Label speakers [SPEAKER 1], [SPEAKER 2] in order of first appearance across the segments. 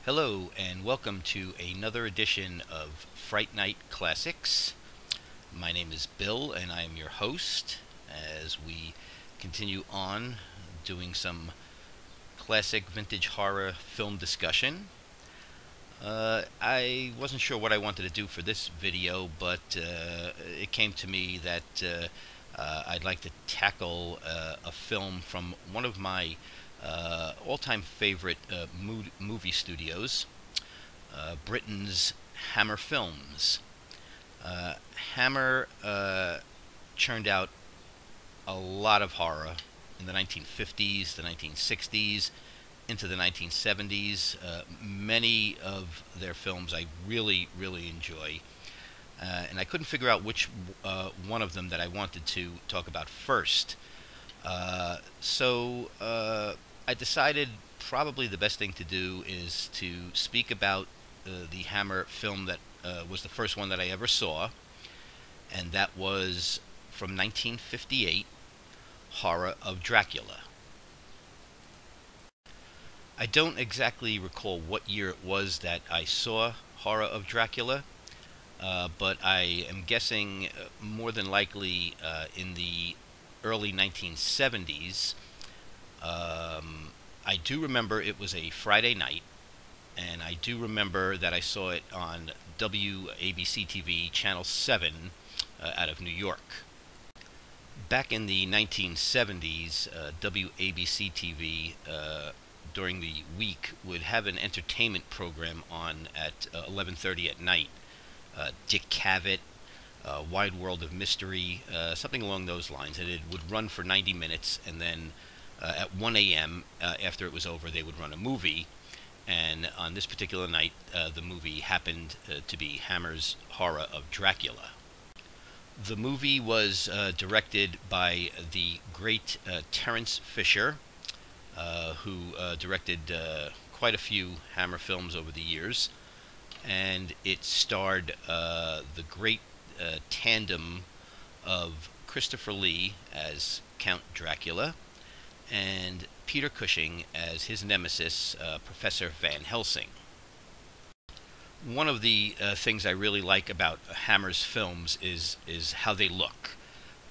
[SPEAKER 1] Hello, and welcome to another edition of Fright Night Classics. My name is Bill, and I am your host as we continue on doing some classic vintage horror film discussion. I wasn't sure what I wanted to do for this video, but it came to me that I'd like to tackle a film from one of my all-time favorite movie studios, Britain's Hammer Films. Hammer churned out a lot of horror in the 1950s, the 1960s, into the 1970s. Many of their films I really, really enjoy. And I couldn't figure out which one of them that I wanted to talk about first. So I decided probably the best thing to do is to speak about the Hammer film that was the first one that I ever saw, and that was from 1958, Horror of Dracula. I don't exactly recall what year it was that I saw Horror of Dracula, but I am guessing more than likely in the early 1970s. I do remember it was a Friday night, and I do remember that I saw it on WABC TV Channel 7 out of New York. Back in the 1970s, WABC TV during the week would have an entertainment program on at 11:30 at night. Dick Cavett, Wide World of Mystery, something along those lines. And it would run for 90 minutes, and then at 1 a.m., after it was over, they would run a movie. And on this particular night, the movie happened to be Hammer's Horror of Dracula. The movie was directed by the great Terence Fisher, who directed quite a few Hammer films over the years. And it starred the great tandem of Christopher Lee as Count Dracula and Peter Cushing as his nemesis, Professor Van Helsing. One of the things I really like about Hammer's films is how they look.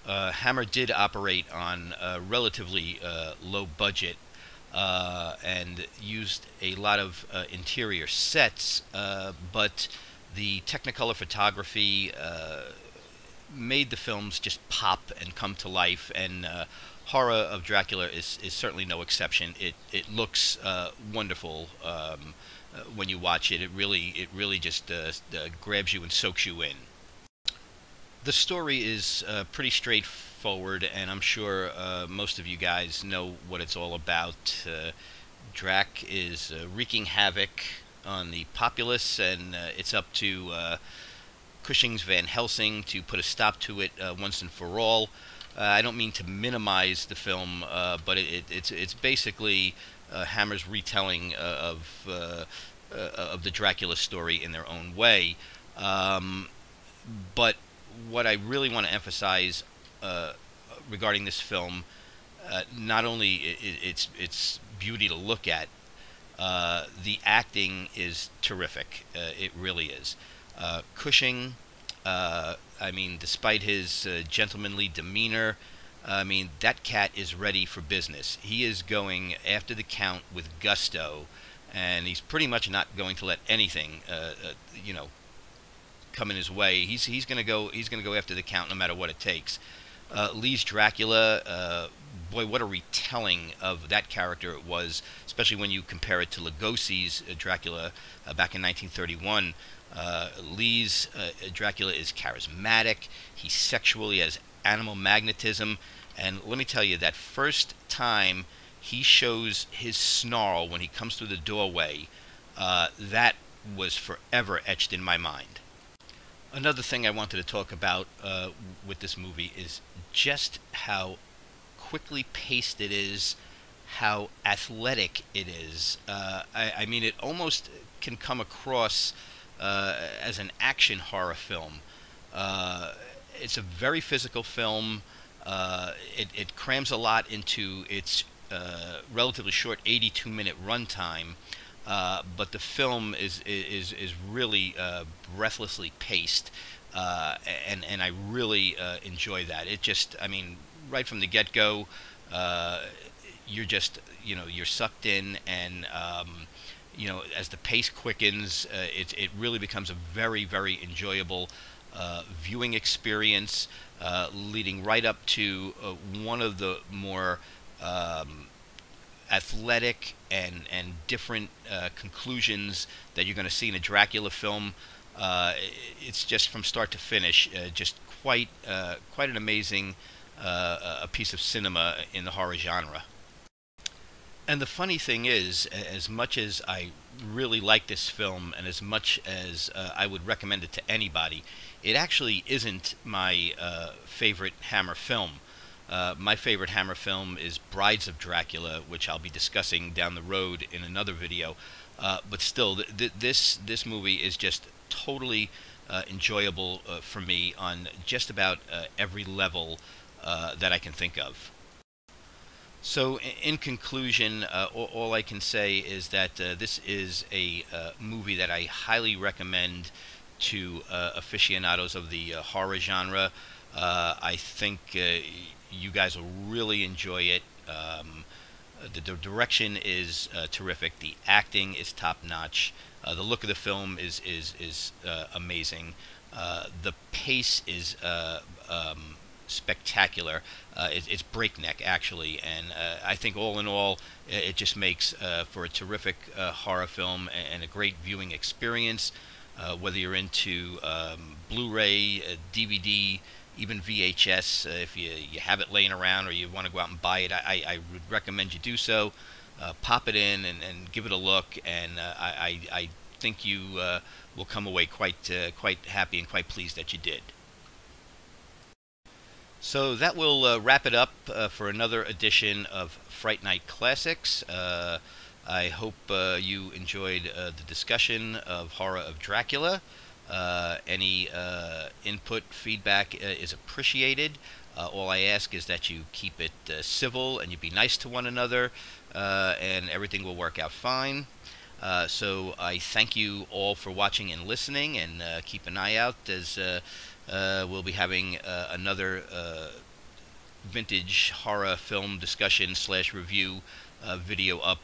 [SPEAKER 1] Hammer did operate on a relatively low budget and used a lot of interior sets, but the Technicolor photography made the films just pop and come to life, and Horror of Dracula is certainly no exception. It looks wonderful when you watch it. It really just grabs you and soaks you in. The story is pretty straightforward, and I'm sure most of you guys know what it's all about. Drac is wreaking havoc on the populace, and it's up to Cushing's Van Helsing to put a stop to it once and for all. I don't mean to minimize the film, but it's basically Hammer's retelling of the Dracula story in their own way. But what I really want to emphasize regarding this film, not only its beauty to look at, the acting is terrific. It really is. Cushing, I mean, despite his gentlemanly demeanor, I mean, that cat is ready for business. He is going after the Count with gusto, and he's pretty much not going to let anything, come in his way. He's going to go after the Count no matter what it takes. Lee's Dracula, boy, what a retelling of that character it was, especially when you compare it to Lugosi's Dracula back in 1931. Lee's Dracula is charismatic. He's sexual. He has animal magnetism. And let me tell you, that first time he shows his snarl when he comes through the doorway, that was forever etched in my mind. Another thing I wanted to talk about with this movie is just how quickly paced it is, how athletic it is. I mean, it almost can come across as an action horror film. It's a very physical film. It crams a lot into its relatively short 82-minute runtime, but the film is really breathlessly paced, uh, and I really enjoy that. It just, I mean, right from the get go, uh, you're just, you're sucked in, and as the pace quickens, it really becomes a very, very enjoyable viewing experience, leading right up to one of the more um, athletic and different conclusions that you're going to see in a Dracula film. It's just from start to finish, just quite an amazing a piece of cinema in the horror genre. And the funny thing is, as much as I really like this film, and as much as I would recommend it to anybody, it actually isn't my favorite Hammer film. My favorite Hammer film is Brides of Dracula, which I'll be discussing down the road in another video. But still, this movie is just totally enjoyable for me on just about every level that I can think of. So, in conclusion, all I can say is that this is a movie that I highly recommend to aficionados of the horror genre. I think you guys will really enjoy it. The direction is terrific. The acting is top notch. The look of the film is amazing. The pace is spectacular. It's breakneck, actually, and I think all in all, it just makes for a terrific horror film and a great viewing experience. Whether you're into Blu-ray, DVD, even VHS, if you have it laying around or you want to go out and buy it, I would recommend you do so. Pop it in and give it a look, and I think you will come away quite happy and quite pleased that you did. So that will wrap it up for another edition of Fright Night Classics. I hope you enjoyed the discussion of Horror of Dracula. Any input, feedback is appreciated. All I ask is that you keep it civil and you be nice to one another, and everything will work out fine. So I thank you all for watching and listening, and keep an eye out as we'll be having another vintage horror film discussion / review video up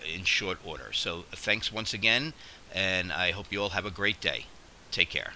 [SPEAKER 1] in short order. So thanks once again, and I hope you all have a great day. Take care.